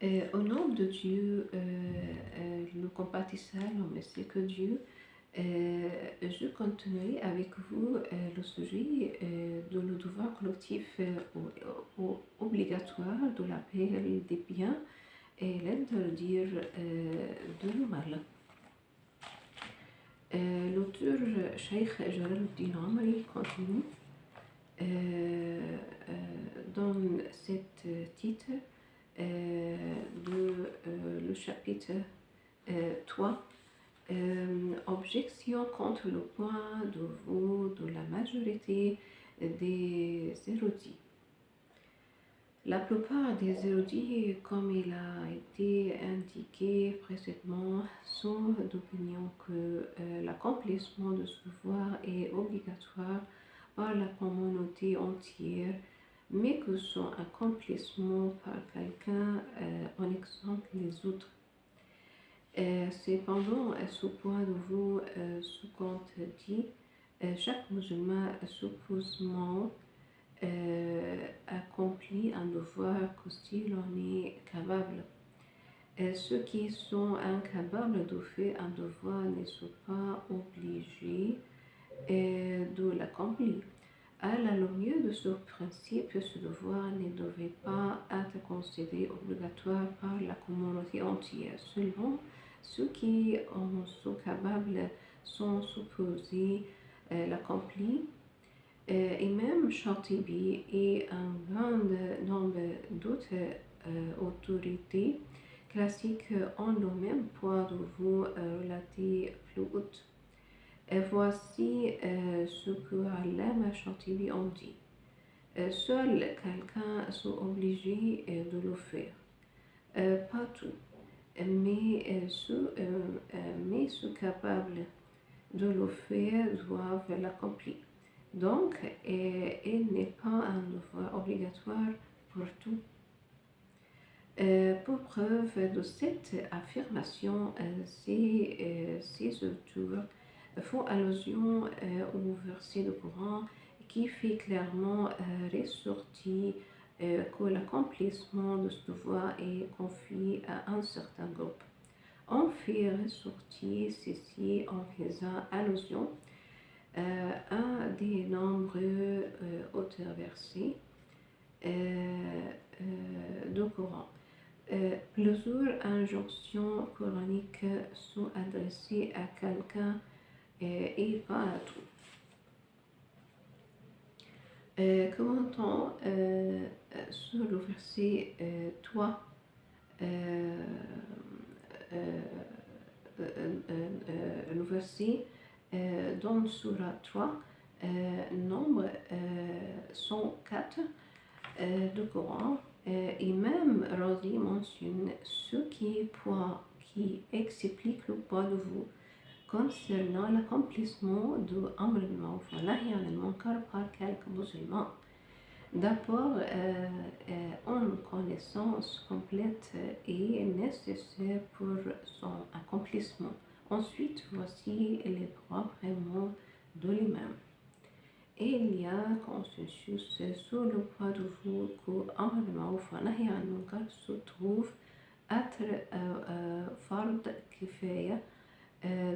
Au nom de Dieu, le compatissant, mais que Dieu, je continuerai avec vous le sujet de le devoir collectif obligatoire de l'appel des biens et l'interdire de le mal. L'auteur Cheikh Jalaluddin Amri continue dans cet titre le chapitre 3, objection contre le point de vue de la majorité des érudits. La plupart des érudits, comme il a été indiqué précédemment, sont d'opinion que l'accomplissement de ce devoir est obligatoire par la communauté entière, mais que son accomplissement par quelqu'un en exempte les autres. Cependant, ce point de vue, ce qu'on dit, chaque musulman supposément accomplit un devoir que s'il en est capable. Ceux qui sont incapables de faire un devoir ne sont pas obligés de l'accomplir. À la lumière de ce principe, ce devoir ne devrait pas être considéré obligatoire par la communauté entière. Seulement, ceux qui en sont capables sont supposés l'accomplir. Imam Shatibi et un grand nombre d'autres autorités classiques ont le même point de vue relaté plus haut. Et voici ce que Allama Shatibi en dit. Seul quelqu'un est obligé de le faire, pas tout, mais ceux capables de le faire doivent l'accomplir. Donc, il n'est pas un devoir obligatoire pour tout. Pour preuve de cette affirmation, ces auteurs font allusion au verset du Coran qui fait clairement ressortir que l'accomplissement de ce devoir est confié à un certain groupe. On fait ressortir ceci en faisant allusion à des nombreux auteurs versés du Coran. Plusieurs injonctions coraniques sont adressées à quelqu'un et pas à tout. Commentons sur le verset 3 le verset dans Surah 3, nombre 104 du Coran, et même Razi mentionne ce point qui explique le point de vue concernant l'accomplissement de Amr al-Ma'ruf wa Nahy al-Munkar par quelques musulmans. D'abord, une connaissance complète est nécessaire pour son accomplissement. Ensuite, voici les propres mots de l'imam. Il y a consensus sur le point de vue que Amr al-Ma'ruf wa Nahy al-Munkar se trouve être fard kifaya,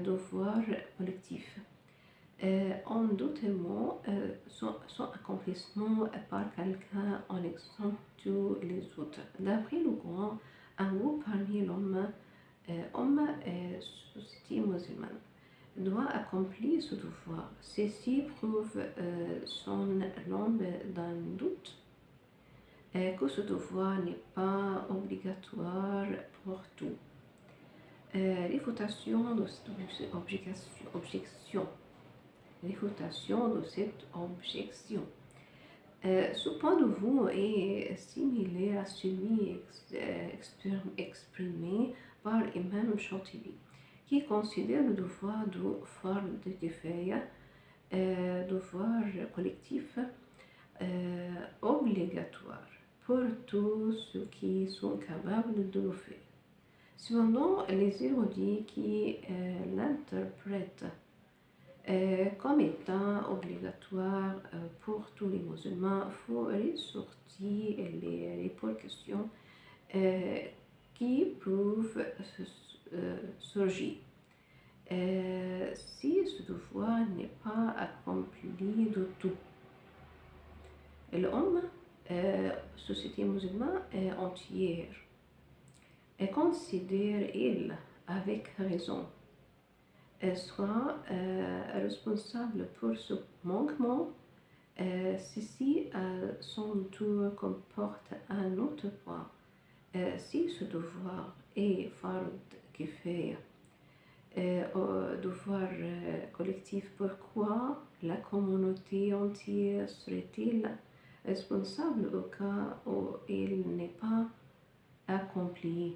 devoir collectif. En d'autres mots, son accomplissement par quelqu'un en exempte tous les autres. D'après le Coran, un groupe parmi l'homme et société musulmane doit accomplir ce devoir. Ceci prouve sans l'ombre d'un doute que ce devoir n'est pas obligatoire pour tout. Réfutation de cette objection. Réfutation de cette objection. Ce point de vue est similaire à celui exprimé par Imam Shatibi, qui considère le devoir de fard kifaya, devoir collectif, obligatoire pour tous ceux qui sont capables de le faire. Cependant, les érudits qui l'interprètent comme étant obligatoire pour tous les musulmans, faut ressortir les répercussions qui prouve surgit. Si ce devoir n'est pas accompli de tout. L'homme, société musulmane entière, considère, il, avec raison, soit responsable pour ce manquement. Ceci, à son tour, comporte un autre point. Si ce devoir est fard kifaya, devoir collectif, pourquoi la communauté entière serait-il responsable au cas où il n'est pas accompli?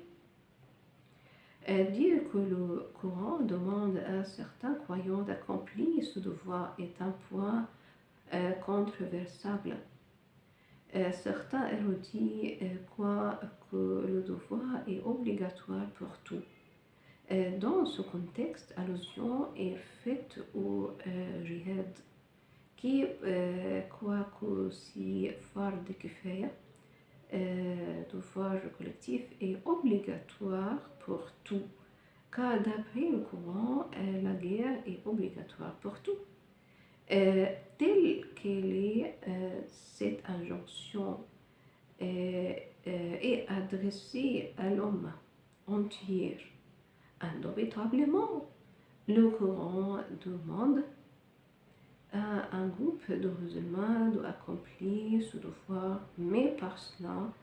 Dire que le Coran demande à certains croyants d'accomplir ce devoir est un point controversable. Certains érudits croient que le devoir est obligatoire pour tout. Dans ce contexte, allusion est faite au jihad, qui croit que si fard kifaya, devoir collectif, est obligatoire pour tout, car d'après le Coran, la guerre est obligatoire pour tout. Telle qu'elle est, cette injonction est adressée à l'homme entier. Indubitablement, le Coran demande à un groupe de musulmans d'accomplir ce devoir, mais par cela,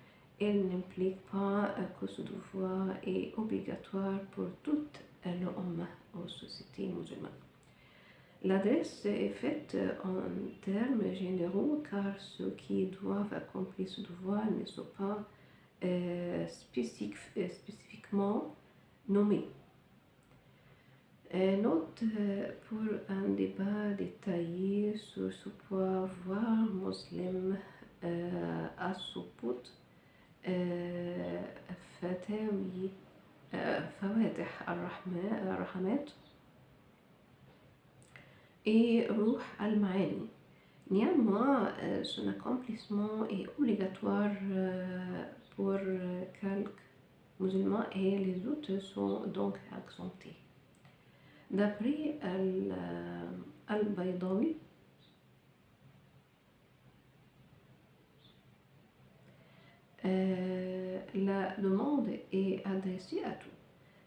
elle n'implique pas que ce devoir est obligatoire pour toute l'homme aux sociétés musulmanes. L'adresse est faite en termes généraux car ceux qui doivent accomplir ce devoir ne sont pas spécifiquement nommés. Note pour un débat détaillé sur ce point, voir Muslim As-Suput Fatawi Fawatih al-Rahmat et Ruh al-Ma'ani. Néanmoins, son accomplissement est obligatoire pour quelques musulmans et les autres sont donc exemptés. D'après Al-Baydawi, la demande est adressée à tous,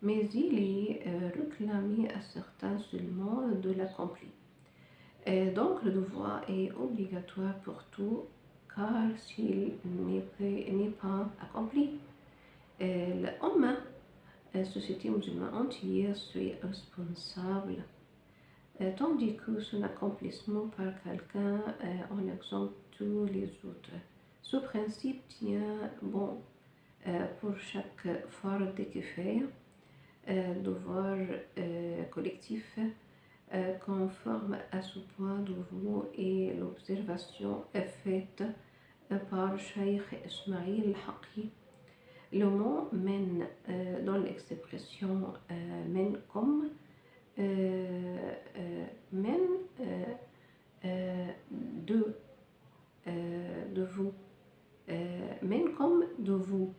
mais il est réclamé à certains seulement de l'accomplir. Donc le devoir est obligatoire pour tout, car s'il n'est pas accompli, l'Ummah, la société musulmane entière, serait responsable, tandis que son accomplissement par quelqu'un en exempte tous les autres. Ce principe tient bon pour chaque fard kifaya, devoir collectif, conforme à ce point de vue et l'observation est faite par Cheikh Ismail Haqi. Le mot men dans l'expression men comme men de vous, men comme de vous,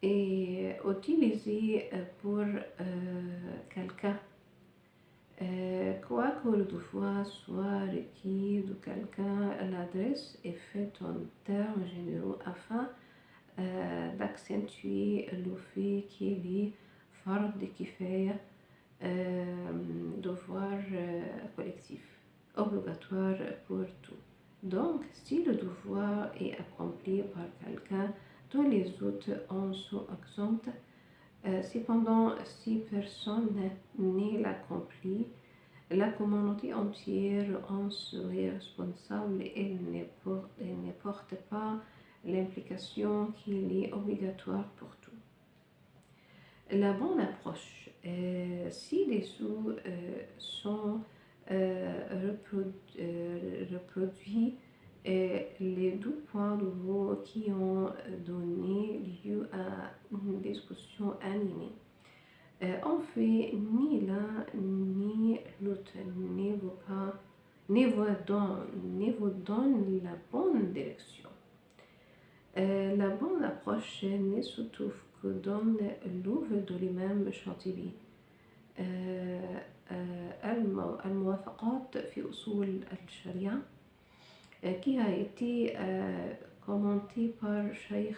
et utilisé pour quelqu'un, quoique le devoir soit requis de quelqu'un, l'adresse est faite en termes généraux afin d'accentuer le fait qu'il est fard kifaya, devoir collectif, obligatoire pour tout. Donc, si le devoir est accompli par quelqu'un, tous les autres en sont exempts. Cependant, si personne ne l'accomplit, la communauté entière en serait responsable et ne porte pas l'implication qu'il est obligatoire pour tout. La bonne approche, ci-dessous sont reproduits les deux points de vue qui ont donné lieu à une discussion animée. En fait, ni l'un ni l'autre ne vous donne la bonne direction. La bonne approche n'est surtout que donne l'ouvre de l'imam Shatibi الموافقات في أصول الشريعة qui a été commenté par Cheikh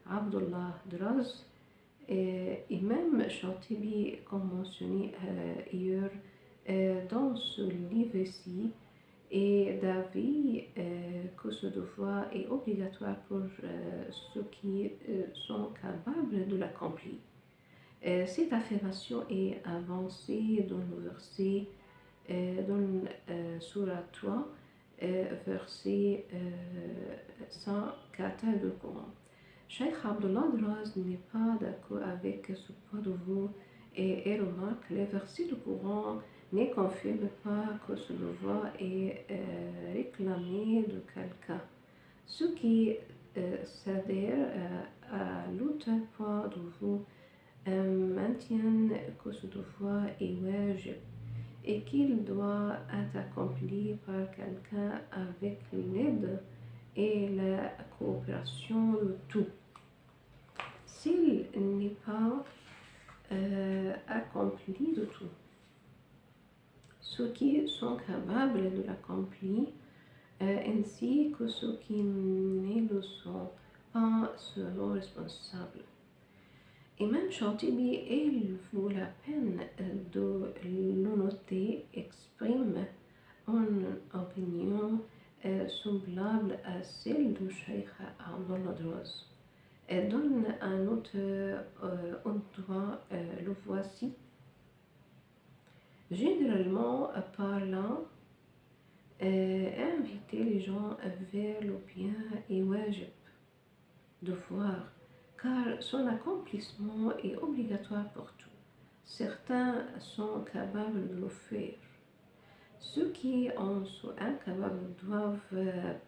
Abdullah Draz et même Shatibi, comme mentionné hier dans ce livre-ci, et d'avis que ce devoir est obligatoire pour ceux qui sont capables de l'accomplir. Cette affirmation est avancée dans le verset dans Surah 3, verset 104 du Coran. Cheikh Abdullah Draz n'est pas d'accord avec ce point de vue et remarque les versets du Coran ne confirment pas que ce devoir est réclamé de quelqu'un. Ceux qui s'adhèrent à l'autre point de vue maintiennent que ce devoir est wajib et qu'il doit être accompli par quelqu'un avec l'aide et la coopération de tous. S'il n'est pas accompli de tout, ceux qui sont capables de l'accomplir ainsi que ceux qui ne le sont pas seront responsables. Imam Shatibi, il vaut la peine de le noter, exprime une opinion semblable à celle de Cheikh Abdullah Draz. Elle donne un autre endroit, le voici. Généralement parlant, inviter les gens vers le bien est wajib, devoir, car son accomplissement est obligatoire pour tous. Certains sont capables de le faire. Ceux qui en sont incapables doivent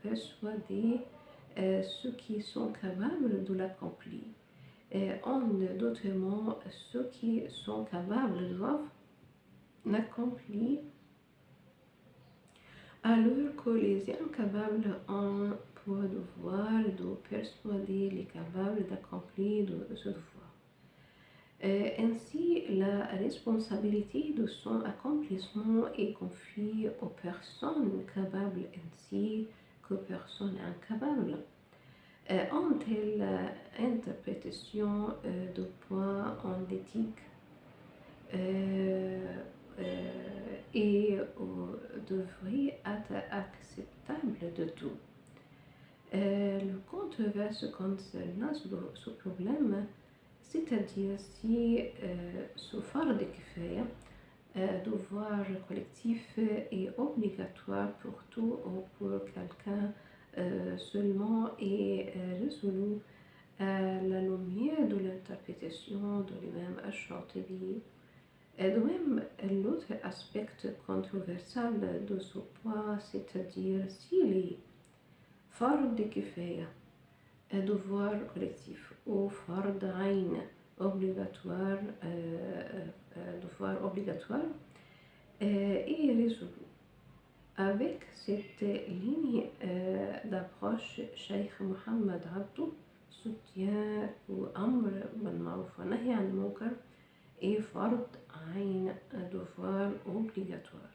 persuader ceux qui sont capables de l'accomplir. En d'autres mots, ceux qui sont capables doivent l'accomplir alors que les incapables ont pour devoir de persuader les capables d'accomplir ce devoir. Ainsi, la responsabilité de son accomplissement est confiée aux personnes capables ainsi qu'aux personnes incapables. En telle interprétation de points en éthique et devrait être acceptable de tout. Le controverse concernant ce problème, c'est-à-dire si ce fard de kifaya, devoir collectif est obligatoire pour tout ou pour quelqu'un seulement, est résolu à la lumière de l'interprétation de l'imam Ash-Shatibi. De même, l'autre aspect controversal de ce point, c'est-à-dire s'il est fard de kifaya, un devoir collectif ou fard ayn, obligatoire, devoir obligatoire, est résolu. Avec cette ligne d'approche, Cheikh Mohammed Abdou soutient que Amr bil Ma'ruf wa Nahy anil Munkar est fard ayn, un devoir obligatoire.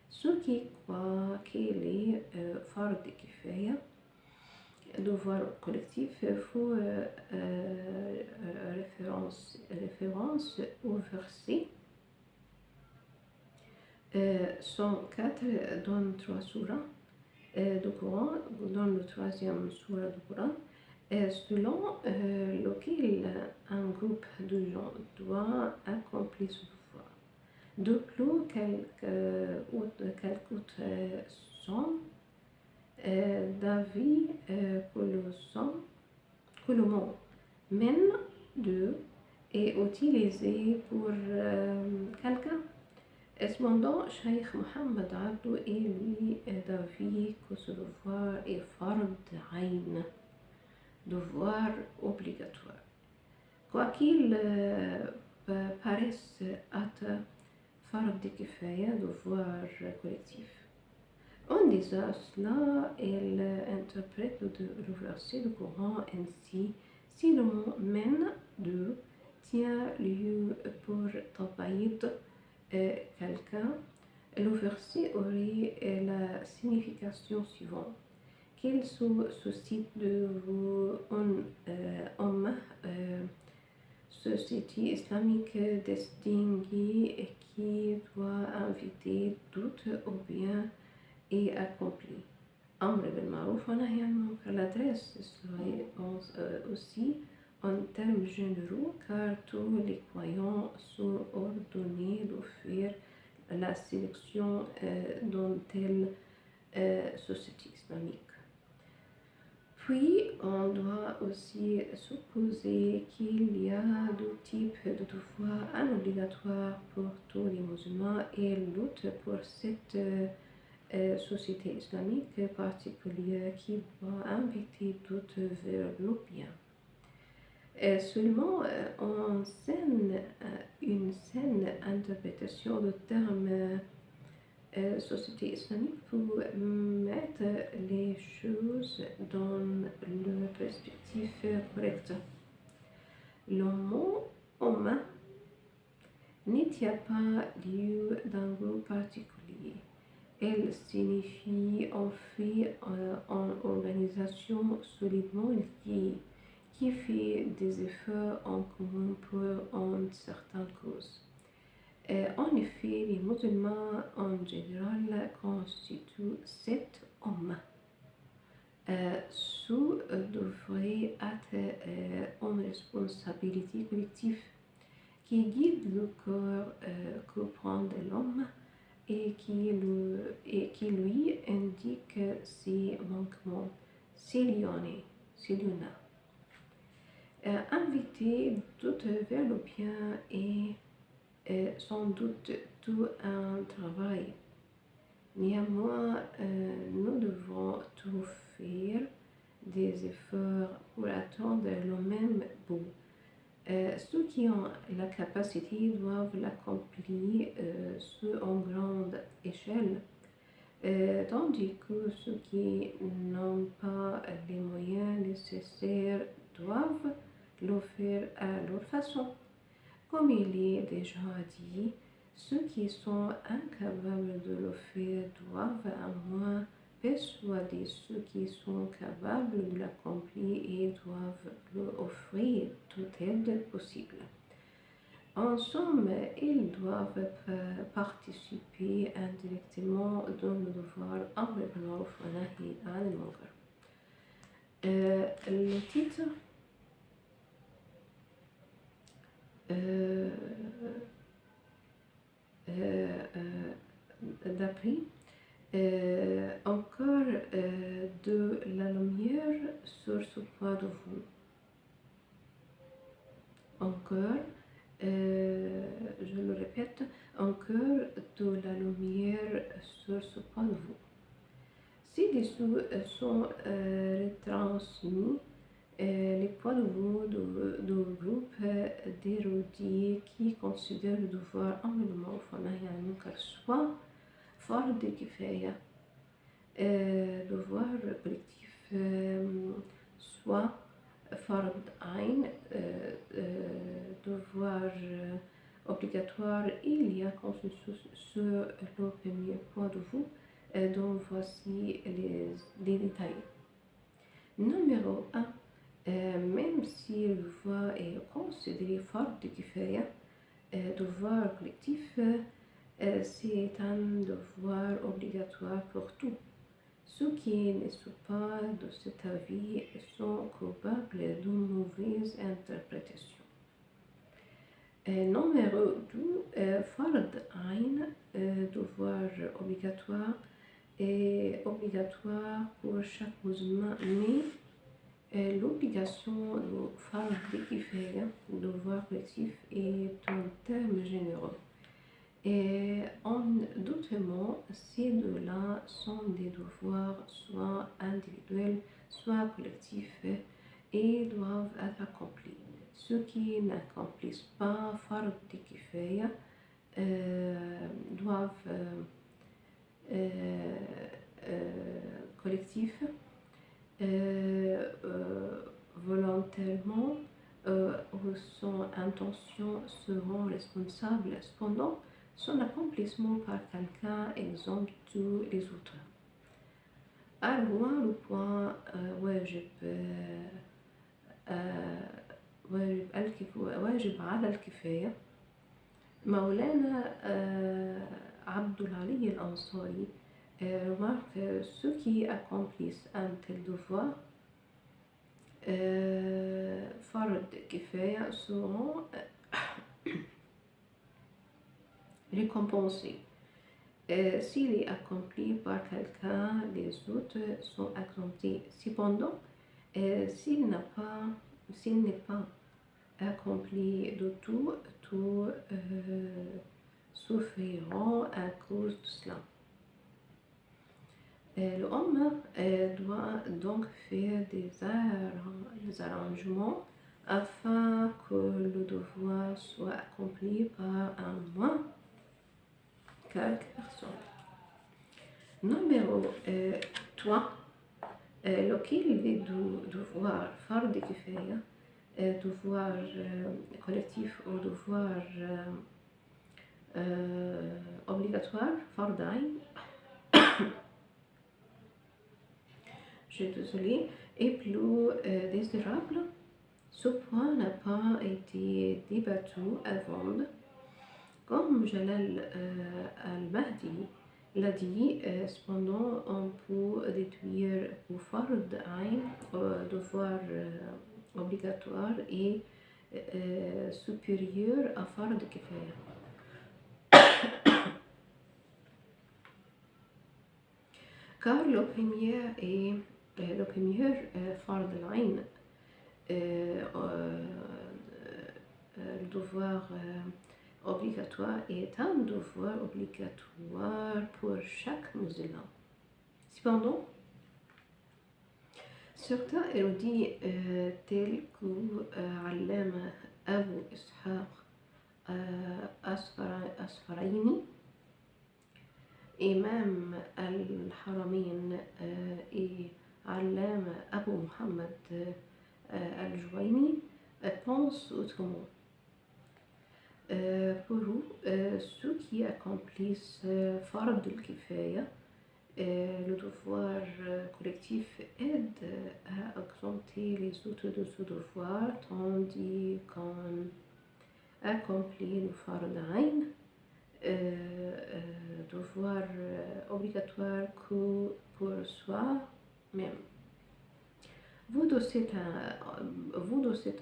Ceux qui croient qu'il est fard de kifaya, devoir collectif, faut référence au verset 104 dans 3 surahs du Coran, dans le 3e surah du Coran, selon lequel un groupe de gens doit accomplir ce devoir. De plus, quelques sont d'avis que le mot men de est utilisé pour quelqu'un. Cependant, Cheikh Mohammed Abdou est lui d'avis que ce devoir est fard ayn, devoir obligatoire. Quoi qu'il paraisse être fard de kifaya, devoir collectif. En disant cela, elle interprète le verset du Coran ainsi: si le mène de tient lieu pour tabaïd quelqu'un, le verset aurait la signification suivante: qu'il se suscite de vous un homme, société islamique distinguée et qui doit inviter doute au bien et accompli. Amr bil Ma'ruf wa Nahy anil Munkar. L'adresse serait aussi en termes généraux, car tous les croyants sont ordonnés de faire la sélection dans telle société islamique. Puis, on doit aussi supposer qu'il y a deux types de devoirs: un obligatoire pour tous les musulmans et l'autre pour cette société islamique particulière qui doit inviter toutes vers le bien. Seulement, une saine interprétation du terme société islamique pour mettre les choses dans leur perspective correcte. Le mot Ummah n'y tient pas lieu d'un groupe particulier. Elle signifie en fait une organisation solidement liée qui fait des efforts en commun pour une certaine cause. En effet, les musulmans en général constituent cette Ummah. Ce devrait être une responsabilité collective qui guide le corps que prend l'homme et qui lui indique ses manquements, ses lions. Inviter d'autres vers le bien est sans doute tout un travail. Néanmoins, nous devons tout faire des efforts pour atteindre le même but. Ceux qui ont la capacité doivent l'accomplir sur une grande échelle, tandis que ceux qui n'ont pas les moyens nécessaires doivent le faire à leur façon. Comme il est déjà dit, ceux qui sont incapables de le faire doivent au moins persuader ceux qui sont capables de l'accomplir et doivent leur offrir toute aide possible. En somme, ils doivent participer indirectement dans le devoir Amr bil Ma'ruf wa Nahy anil Munkar. Le titre d'après encore de la lumière sur ce point de vue. Encore, je le répète, encore de la lumière sur ce point de vue. Ci-dessous sont retransmis les points de vue de groupes d'érudits qui considèrent le devoir Amr bil Ma'ruf wa Nahy anil Munkar soit fard kifaya, devoir collectif, soit fard ayn, devoir obligatoire. Il y a consensus sur le premier point de vue, dont voici les détails. Numéro 1. Même si le devoir est considéré fard kifaya, devoir collectif, c'est un devoir obligatoire pour tous. Ceux qui ne sont pas de cet avis sont coupables d'une mauvaise interprétation. Numéro 2, fard ayn, devoir obligatoire, est obligatoire pour chaque musulman, mais l'obligation de fard kifaya, devoir collectif, est un terme généreux. Et en d'autres mots, ces deux-là sont des devoirs soit individuels, soit collectifs et doivent être accomplis. Ceux qui n'accomplissent pas fard kifaya doivent collectif volontairement ou sans intention seront responsables. Cependant, son accomplissement par quelqu'un exempte tous les autres. أروى واجب واجب على الكفاية. مولانا عبد العلي الأنصاري remarque ceux qui accomplissent un tel devoir فرض كفاية seront récompensés. S'il est accompli par quelqu'un, les autres sont exemptés. Cependant, s'il n'est pas accompli de tout, tous souffriront à cause de cela. L'homme doit donc faire des arrangements afin que le devoir soit accompli par un moins quelques personnes. Numéro 3. Lequel est du devoir fard kifaya, devoir collectif ou devoir obligatoire, fard ayn, je suis désolée, est plus désirable. Ce point n'a pas été débattu avant. Comme Jalal al-Mahdi l'a dit, cependant on peut déduire que fard ayn, devoir obligatoire, est supérieur à fard kifaya. Car le premier fard ayn, le devoir obligatoire est un devoir obligatoire pour chaque musulman. Cependant, certains érudits tels que Allama Abu Ishaq Asfarayni, Imam al-Haramayn et Allama Abu Muhammad al-Juwayni pensent autrement. Pour eux, ceux qui accomplissent fard al-kifaya, le devoir collectif aide à exempter les autres de ce devoir, tandis qu'on accomplit le fard ayn, devoir obligatoire que pour soi-même. Vu de cet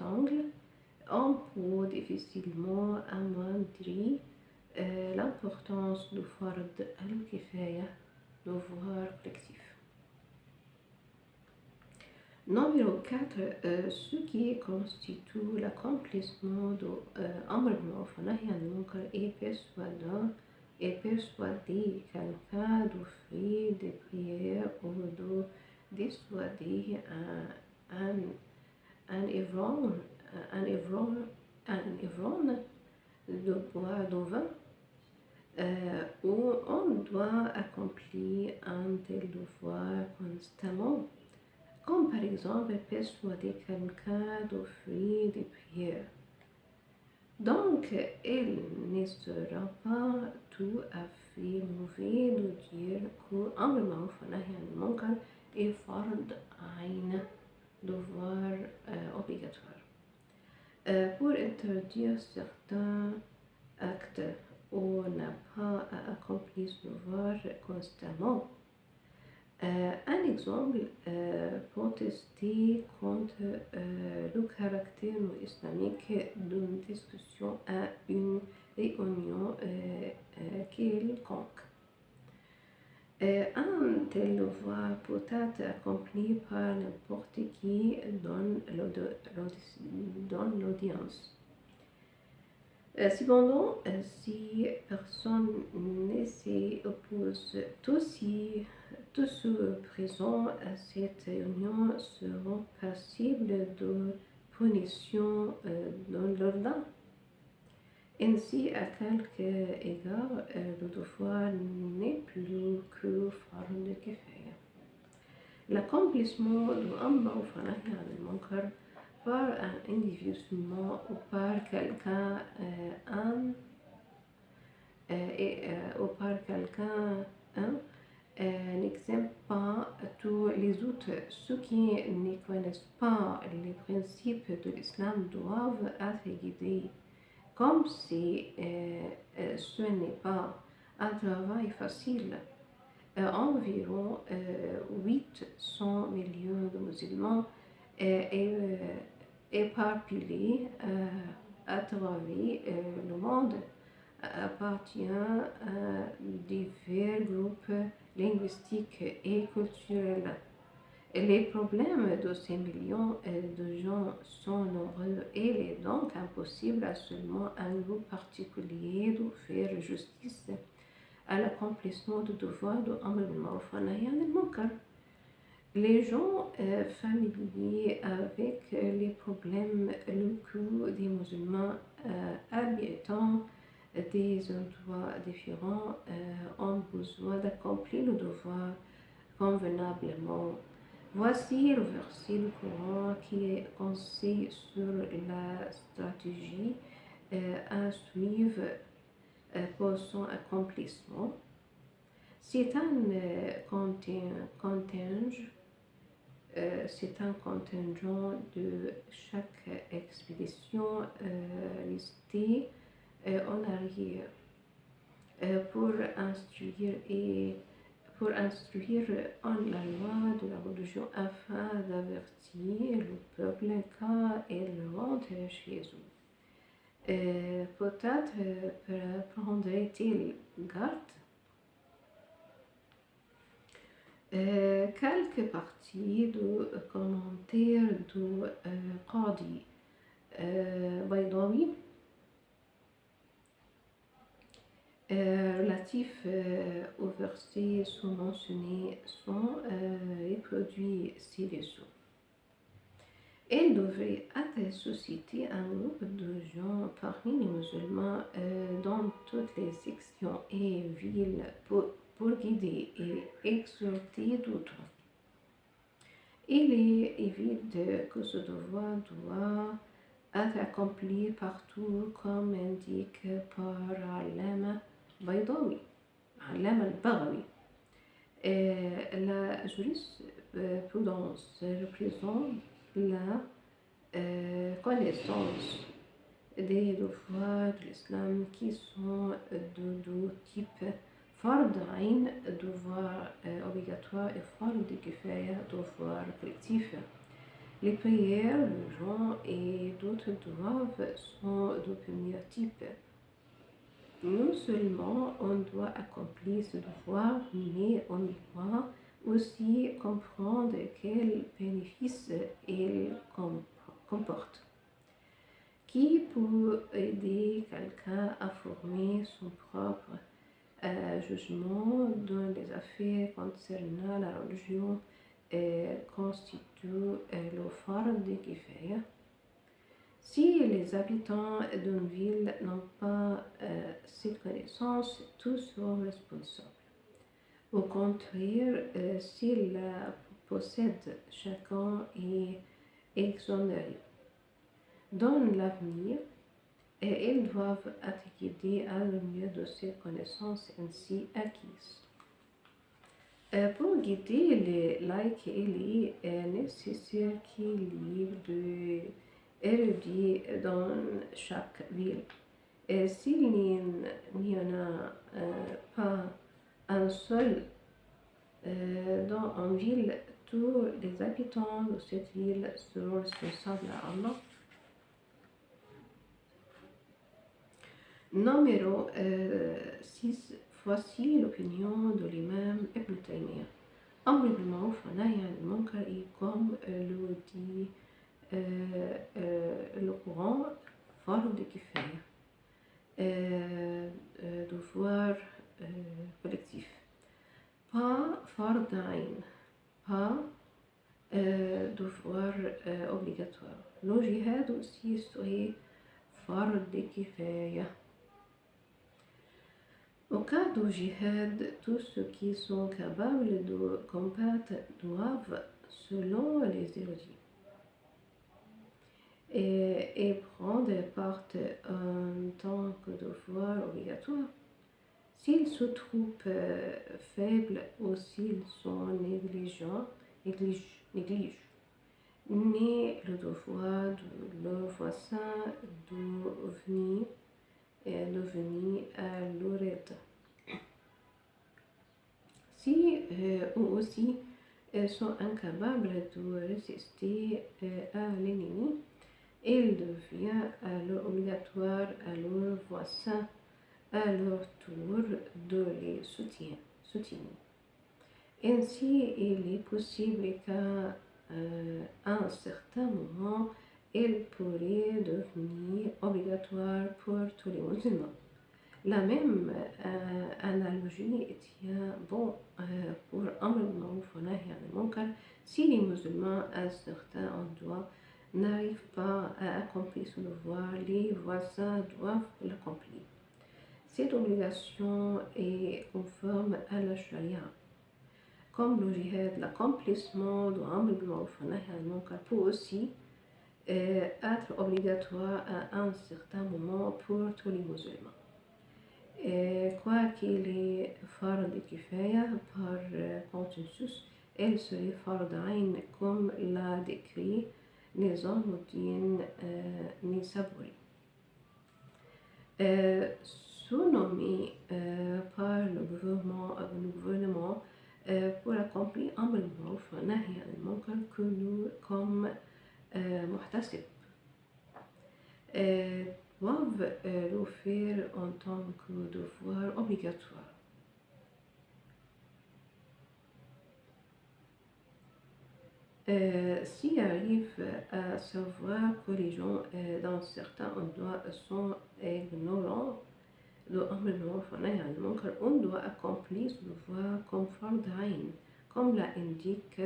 angle, on peut difficilement amoindrir l'importance du fard al-kifaya, devoir collectif. Numéro 4. Ce qui constitue l'accomplissement de Amr ma'ruf wa nahy anil munkar est persuader quelqu'un d'offrir des prières ou de dissuader un ivrogne de boire du vin, où on doit accomplir un tel devoir constamment, comme par exemple persuader quelqu'un d'offrir des prières. Donc, il ne sera pas tout à fait mauvais de dire que Amr ma'ruf wa nahy anil munkar est fard ayn, devoir obligatoire. Pour interdire certains actes où on n'a pas à accomplir ce devoir constamment. Un exemple, protester contre le caractère islamique d'une discussion à une réunion quelconque. Un tel devoir peut être accompli par n'importe qui dans l'audience. Cependant, si personne ne s'y oppose, tous ceux présents à cette réunion seront passibles de punition dans l'ordre. Ainsi, à quelque égard, le devoir n'est plus que fard kifaya. L'accomplissement du ma'ruf wa nahy anil munkar par un individu seulement ou par quelqu'un ou par quelqu'un un, n'exemple pas tous les autres. Ceux qui ne connaissent pas les principes de l'islam doivent être guidés, comme si ce n'est pas un travail facile. Environ 800 millions de musulmans éparpillés à travers le monde appartiennent à divers groupes linguistiques et culturels. Les problèmes de ces millions de gens sont nombreux et il est donc impossible à seulement un groupe particulier de faire justice à l'accomplissement du devoir de Amr al-Ma'ruf wa Nahy anil Munkar. Les gens familiers avec les problèmes locaux des musulmans habitant des endroits différents ont besoin d'accomplir le devoir convenablement. Voici le verset du Coran qui est conseillé sur la stratégie à suivre pour son accomplissement. C'est c'est un contingent de chaque expédition listée en arrière pour instruire en la loi de la religion afin d'avertir le peuple quand il rentre chez eux. Peut-être prendrait-il garde. Quelques parties de commentaires de Qadi Baydawi relatifs aux versets sous-mentionnés sont reproduits ci-dessous. Il devrait être suscité un groupe de gens parmi les musulmans dans toutes les sections et villes pour guider et exhorter d'autres. Il est évident que ce devoir doit être accompli partout comme indique par Allama Baydawi, Allama al-Baghawi. La jurisprudence représente la connaissance des devoirs de l'islam qui sont de deux types: fard ayn, devoir obligatoire, et fard kifaya, devoir collectif. Les prières, le jeûne et d'autres devoirs sont du premier type. Non seulement on doit accomplir ce devoir, mais on doit aussi comprendre quels bénéfices il comporte. Qui peut aider quelqu'un à former son propre jugement dans les affaires concernant la religion constitue le fard kifaya. Si les habitants d'une ville n'ont pas cette connaissance, tous sont responsables. Au contraire, s'ils la possèdent, chacun est exonéré. Dans l'avenir, ils doivent être guidés à le mieux de ces connaissances ainsi acquises. Pour guider les laïcs, il est nécessaire qu'il y ait des érudits dans chaque ville. Et s'il n'y en a pas un seul dans une ville, tous les habitants de cette ville seront responsables à Allah. Numéro 6. Voici l'opinion de l'imam Ibn Taymiyyah. Amr bil ma'ruf wa nahy anil munkar est, comme le dit le Coran, fard kifaya, devoir collectif. Pas fard ayn, pas devoir obligatoire. Le jihad aussi serait fard kifaya. Au cas du jihad, tous ceux qui sont capables de combattre doivent, selon les érudits, et prendre part en tant que devoir obligatoire. S'ils se trouvent faibles ou s'ils sont négligent ni le devoir de leur voisin de venir à leur aide. Si eux aussi sont incapables de résister à l'ennemi, il devient alors obligatoire à leurs voisins à leur tour de les soutenir. Ainsi, il est possible qu'à un certain moment, il pourrait devenir obligatoire pour tous les musulmans. La même analogie tient bon pour Amr al-Ma'ruf wa Nahy al-Munkar. Si les musulmans à certains endroits n'arrivent pas à accomplir ce devoir, les voisins doivent l'accomplir. Cette obligation est conforme à la charia. Comme le jihad, l'accomplissement de Amr al-Ma'ruf wa Nahy al-Munkar peut aussi être obligatoire à un certain moment pour tous les musulmans. Quoi qu'il est fard kifaya par consensus, elle serait fard ayn comme l'a décrit Nizamuddin Nisaburi. Surnommé par le gouvernement pour accomplir Amr al-Ma'ruf wa Nahy al-Munkar connu comme muhtasib, doivent le faire en tant que devoir obligatoire. S'il arrive à savoir que les gens dans certains endroits sont ignorants de Amr al-Ma'ruf wa Nahy al-Munkar, on doit accomplir ce devoir comme fard ayn, comme l'indique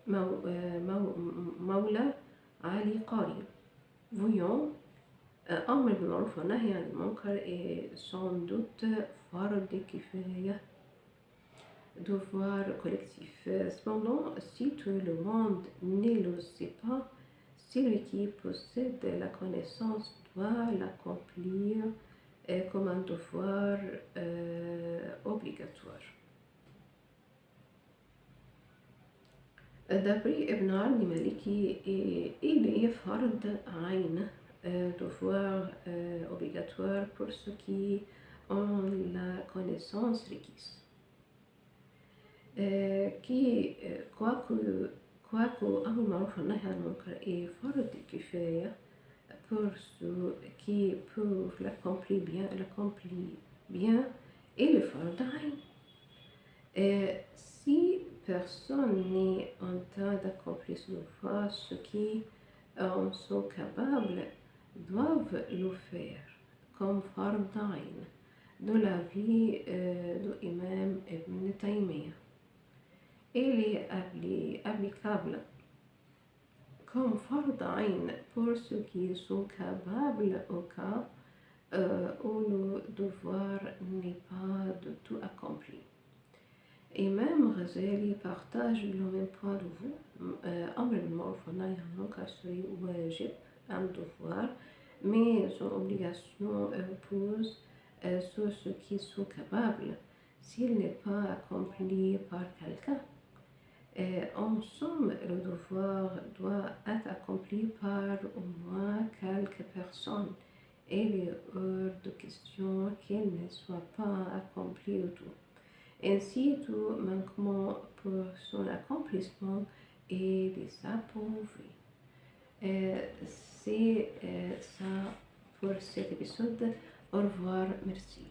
Mawla Ali Qari. Voyons, Amr al-Ma'ruf wa Nahy al-Munkar est sans doute fard kifaya, devoir collectif. Cependant, si tout le monde ne le sait pas, celui qui possède la connaissance doit l'accomplir comme un devoir obligatoire. D'après Ibn al-Maliki, il est fard ayn, devoir obligatoire pour ceux qui ont la connaissance requise. Quoique Amr al-Ma'ruf wa Nahy al-Munkar est fard kifaya pour ceux qui peuvent l'accomplir bien, il est fard ayn. Si personne n'est en train d'accomplir ce devoir, ceux qui en sont capables doivent le faire comme fard ayn de l'avis de l'imam Ibn Taymiyyah. Il est applicable comme fard ayn pour ceux qui sont capables au cas où le devoir n'est pas de tout accompli. Imam Ghazali partage le même point de vue. Amr al-Ma'ruf wa Nahy al-Munkar serait wajib, un devoir, mais son obligation repose sur ceux qui sont capables, s'il n'est pas accompli par quelqu'un. En somme, le devoir doit être accompli par au moins quelques personnes. Il est hors de question qu'il ne soit pas accompli du tout. Ainsi, tout manquement pour son accomplissement est désapprouvé. C'est ça pour cet épisode. Au revoir, merci.